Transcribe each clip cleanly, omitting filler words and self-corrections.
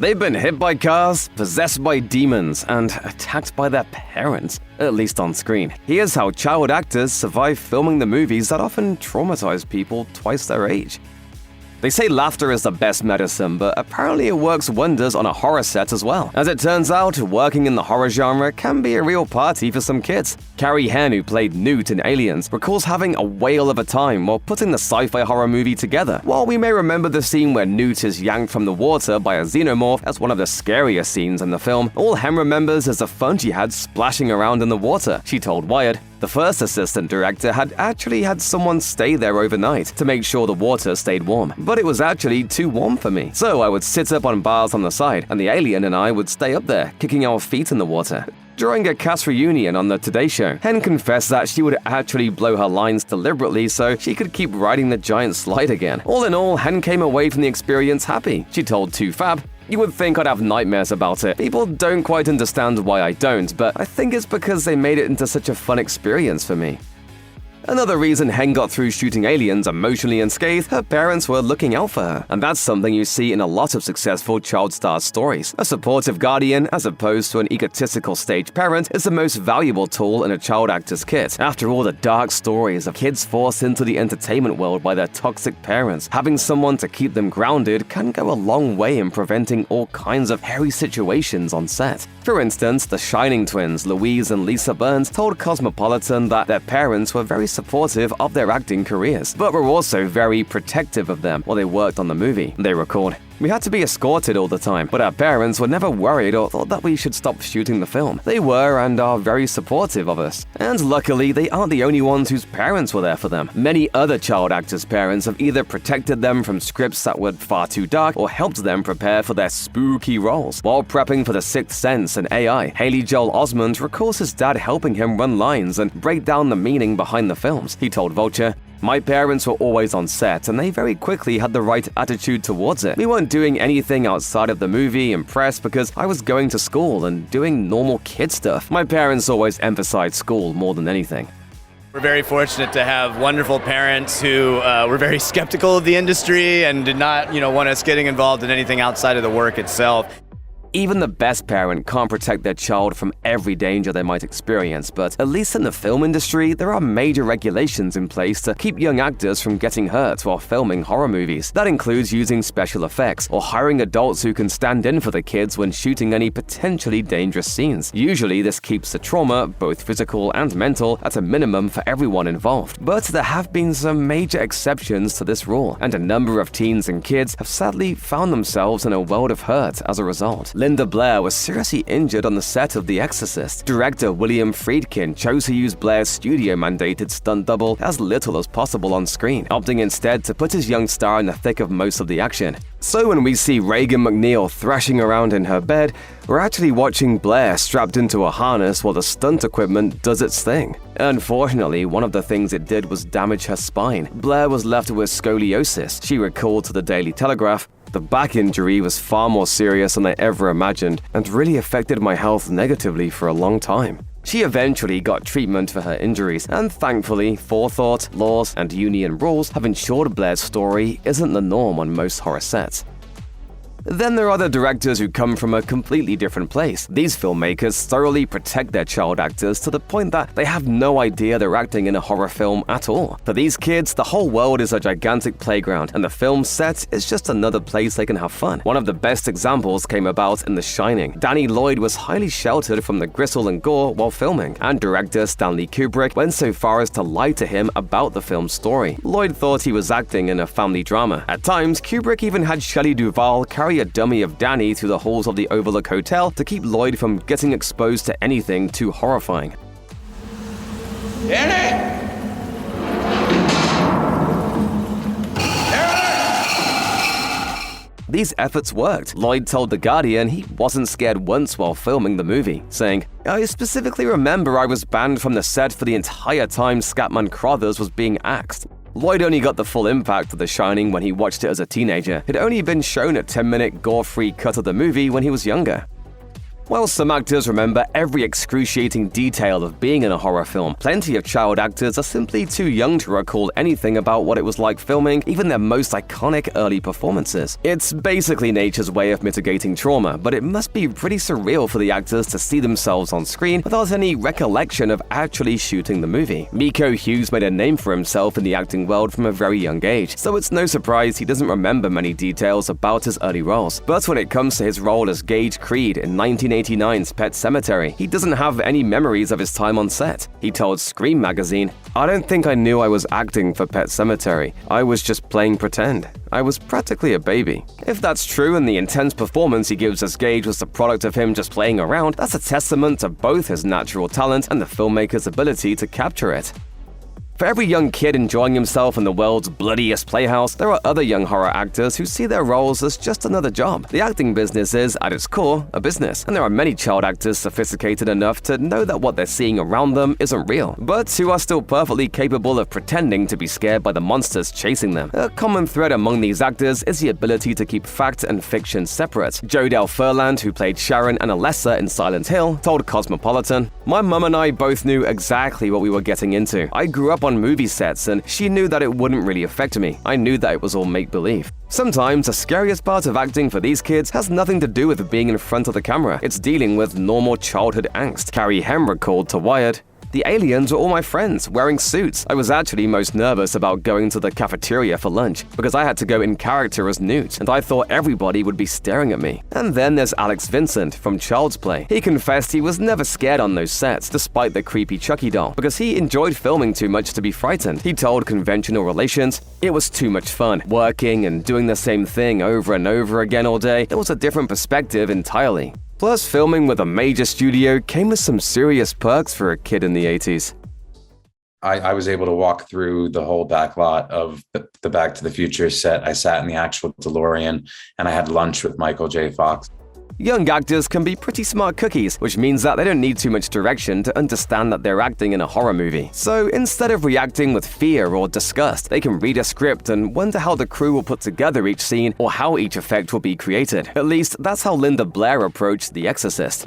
They've been hit by cars, possessed by demons, and attacked by their parents, at least on screen. Here's how child actors survive filming the movies that often traumatize people twice their age. They say laughter is the best medicine, but apparently it works wonders on a horror set as well. As it turns out, working in the horror genre can be a real party for some kids. Carrie Henn, who played Newt in Aliens, recalls having a whale of a time while putting the sci-fi horror movie together. While we may remember the scene where Newt is yanked from the water by a xenomorph as one of the scariest scenes in the film, all Henn remembers is the fun she had splashing around in the water. She told Wired, "The first assistant director had actually had someone stay there overnight to make sure the water stayed warm, but it was actually too warm for me. So I would sit up on bars on the side, and the alien and I would stay up there, kicking our feet in the water." During a cast reunion on the Today Show, Henn confessed that she would actually blow her lines deliberately so she could keep riding the giant slide again. All in all, Henn came away from the experience happy. She told 2Fab, "You would think I'd have nightmares about it. People don't quite understand why I don't, but I think it's because they made it into such a fun experience for me." Another reason Henn got through shooting Aliens emotionally unscathed, her parents were looking out for her. And that's something you see in a lot of successful child stars' stories. A supportive guardian, as opposed to an egotistical stage parent, is the most valuable tool in a child actor's kit. After all the dark stories of kids forced into the entertainment world by their toxic parents, having someone to keep them grounded can go a long way in preventing all kinds of hairy situations on set. For instance, the Shining twins, Louise and Lisa Burns, told Cosmopolitan that their parents were very supportive of their acting careers, but were also very protective of them while they worked on the movie. They recalled, "We had to be escorted all the time, but our parents were never worried or thought that we should stop shooting the film. They were and are very supportive of us. And luckily, they aren't the only ones whose parents were there for them. Many other child actors' parents have either protected them from scripts that were far too dark or helped them prepare for their spooky roles. While prepping for The Sixth Sense and AI, Haley Joel Osment recalls his dad helping him run lines and break down the meaning behind the films. He told Vulture, "My parents were always on set, and they very quickly had the right attitude towards it. We weren't doing anything outside of the movie and press because I was going to school and doing normal kid stuff. My parents always emphasized school more than anything." We're very fortunate to have wonderful parents who were very skeptical of the industry and did not, want us getting involved in anything outside of the work itself. Even the best parent can't protect their child from every danger they might experience, but at least in the film industry, there are major regulations in place to keep young actors from getting hurt while filming horror movies. That includes using special effects or hiring adults who can stand in for the kids when shooting any potentially dangerous scenes. Usually, this keeps the trauma, both physical and mental, at a minimum for everyone involved. But there have been some major exceptions to this rule, and a number of teens and kids have sadly found themselves in a world of hurt as a result. Linda Blair was seriously injured on the set of The Exorcist. Director William Friedkin chose to use Blair's studio-mandated stunt double as little as possible on screen, opting instead to put his young star in the thick of most of the action. So when we see Reagan McNeil thrashing around in her bed, we're actually watching Blair strapped into a harness while the stunt equipment does its thing. Unfortunately, one of the things it did was damage her spine. Blair was left with scoliosis. She recalled to the Daily Telegraph, "The back injury was far more serious than I ever imagined and really affected my health negatively for a long time." She eventually got treatment for her injuries, and thankfully, forethought, laws, and union rules have ensured Blair's story isn't the norm on most horror sets. Then there are the directors who come from a completely different place. These filmmakers thoroughly protect their child actors to the point that they have no idea they're acting in a horror film at all. For these kids, the whole world is a gigantic playground, and the film set is just another place they can have fun. One of the best examples came about in The Shining. Danny Lloyd was highly sheltered from the gristle and gore while filming, and director Stanley Kubrick went so far as to lie to him about the film's story. Lloyd thought he was acting in a family drama. At times, Kubrick even had Shelley Duvall carry a dummy of Danny through the halls of the Overlook Hotel to keep Lloyd from getting exposed to anything too horrifying. Danny! These efforts worked. Lloyd told The Guardian he wasn't scared once while filming the movie, saying, "I specifically remember I was banned from the set for the entire time Scatman Crothers was being axed." Lloyd only got the full impact of The Shining when he watched it as a teenager. It had only been shown a 10-minute gore-free cut of the movie when he was younger. While some actors remember every excruciating detail of being in a horror film, plenty of child actors are simply too young to recall anything about what it was like filming even their most iconic early performances. It's basically nature's way of mitigating trauma, but it must be pretty surreal for the actors to see themselves on screen without any recollection of actually shooting the movie. Miko Hughes made a name for himself in the acting world from a very young age, so it's no surprise he doesn't remember many details about his early roles. But when it comes to his role as Gage Creed in 1989's Pet Sematary, he doesn't have any memories of his time on set. He told Scream magazine, "I don't think I knew I was acting for Pet Sematary. I was just playing pretend. I was practically a baby." If that's true and the intense performance he gives as Gage was the product of him just playing around, that's a testament to both his natural talent and the filmmaker's ability to capture it. For every young kid enjoying himself in the world's bloodiest playhouse, there are other young horror actors who see their roles as just another job. The acting business is, at its core, a business, and there are many child actors sophisticated enough to know that what they're seeing around them isn't real, but who are still perfectly capable of pretending to be scared by the monsters chasing them. A common thread among these actors is the ability to keep fact and fiction separate. Jodelle Furland, who played Sharon and Alessa in Silent Hill, told Cosmopolitan, "My mum and I both knew exactly what we were getting into. I grew up on movie sets and she knew that it wouldn't really affect me. I knew that it was all make-believe." Sometimes the scariest part of acting for these kids has nothing to do with being in front of the camera. It's dealing with normal childhood angst. Carrie Hem recalled to Wired, "The aliens were all my friends, wearing suits. I was actually most nervous about going to the cafeteria for lunch because I had to go in character as Newt, and I thought everybody would be staring at me." And then there's Alex Vincent from Child's Play. He confessed he was never scared on those sets, despite the creepy Chucky doll, because he enjoyed filming too much to be frightened. He told Conventional Relations, "It was too much fun, working and doing the same thing over and over again all day. It was a different perspective entirely." Plus, filming with a major studio came with some serious perks for a kid in the 80s. I was able to walk through the whole back lot of the Back to the Future set. I sat in the actual DeLorean and I had lunch with Michael J. Fox. Young actors can be pretty smart cookies, which means that they don't need too much direction to understand that they're acting in a horror movie. So instead of reacting with fear or disgust, they can read a script and wonder how the crew will put together each scene or how each effect will be created. At least that's how Linda Blair approached The Exorcist.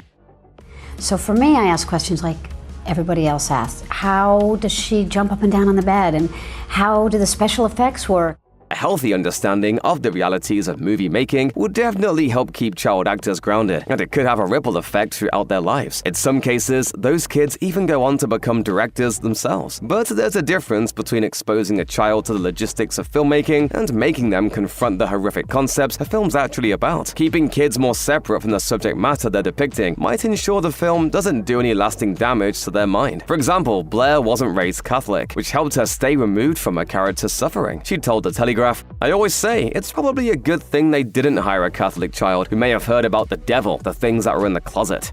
So for me, I ask questions like everybody else asks. How does she jump up and down on the bed? And how do the special effects work? A healthy understanding of the realities of movie making would definitely help keep child actors grounded, and it could have a ripple effect throughout their lives. In some cases, those kids even go on to become directors themselves. But there's a difference between exposing a child to the logistics of filmmaking and making them confront the horrific concepts a film's actually about. Keeping kids more separate from the subject matter they're depicting might ensure the film doesn't do any lasting damage to their mind. For example, Blair wasn't raised Catholic, which helped her stay removed from her character's suffering. She told the Telegraph, "I always say, it's probably a good thing they didn't hire a Catholic child who may have heard about the devil, the things that were in the closet."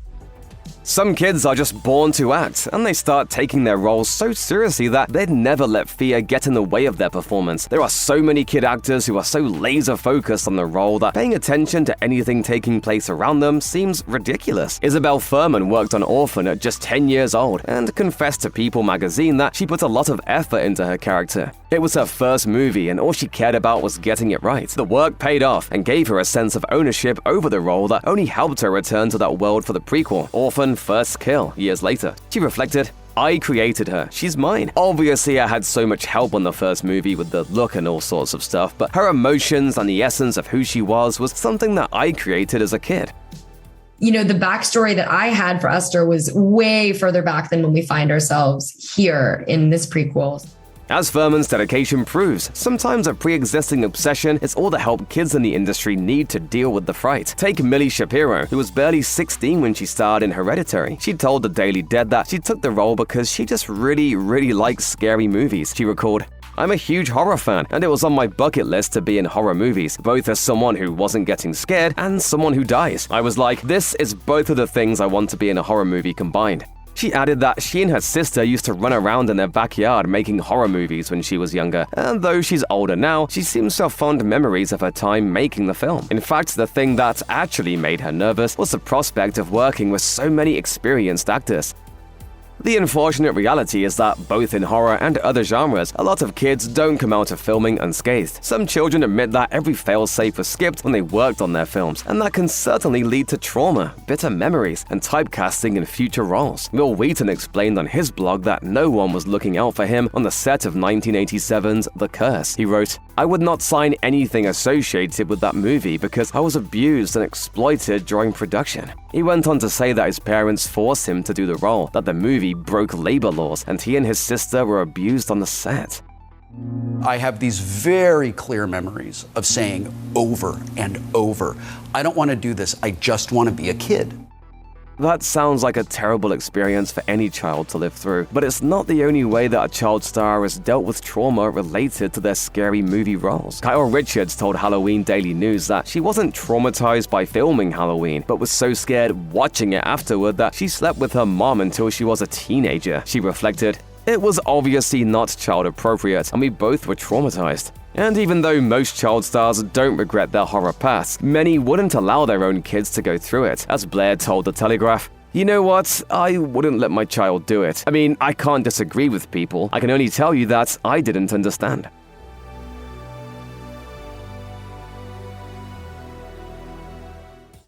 Some kids are just born to act, and they start taking their roles so seriously that they'd never let fear get in the way of their performance. There are so many kid actors who are so laser-focused on the role that paying attention to anything taking place around them seems ridiculous. Isabel Furman worked on Orphan at just 10 years old and confessed to People magazine that she put a lot of effort into her character. It was her first movie, and all she cared about was getting it right. The work paid off and gave her a sense of ownership over the role that only helped her return to that world for the prequel, Orphan First Kill, years later. She reflected, "I created her. She's mine. Obviously, I had so much help on the first movie with the look and all sorts of stuff, but her emotions and the essence of who she was something that I created as a kid." You know, the backstory that I had for Esther was way further back than when we find ourselves here in this prequel. As Furman's dedication proves, sometimes a pre-existing obsession is all the help kids in the industry need to deal with the fright. Take Millie Shapiro, who was barely 16 when she starred in Hereditary. She told The Daily Dead that she took the role because she just really likes scary movies. She recalled, "I'm a huge horror fan, and it was on my bucket list to be in horror movies, both as someone who wasn't getting scared and someone who dies. I was like, this is both of the things I want to be in a horror movie combined." She added that she and her sister used to run around in their backyard making horror movies when she was younger, and though she's older now, she seems to have fond memories of her time making the film. In fact, the thing that actually made her nervous was the prospect of working with so many experienced actors. The unfortunate reality is that both in horror and other genres, a lot of kids don't come out of filming unscathed. Some children admit that every failsafe was skipped when they worked on their films, and that can certainly lead to trauma, bitter memories, and typecasting in future roles. Will Wheaton explained on his blog that no one was looking out for him on the set of 1987's The Curse. He wrote, "I would not sign anything associated with that movie because I was abused and exploited during production." He went on to say that his parents forced him to do the role, that the movie broke labor laws, and he and his sister were abused on the set. I have these very clear memories of saying over and over, I don't want to do this, I just want to be a kid. That sounds like a terrible experience for any child to live through, but it's not the only way that a child star has dealt with trauma related to their scary movie roles. Kyle Richards told Halloween Daily News that she wasn't traumatized by filming Halloween, but was so scared watching it afterward that she slept with her mom until she was a teenager. She reflected, "It was obviously not child appropriate, and we both were traumatized." And even though most child stars don't regret their horror past, many wouldn't allow their own kids to go through it. As Blair told The Telegraph, "You know what? I wouldn't let my child do it. I mean, I can't disagree with people. I can only tell you that I didn't understand."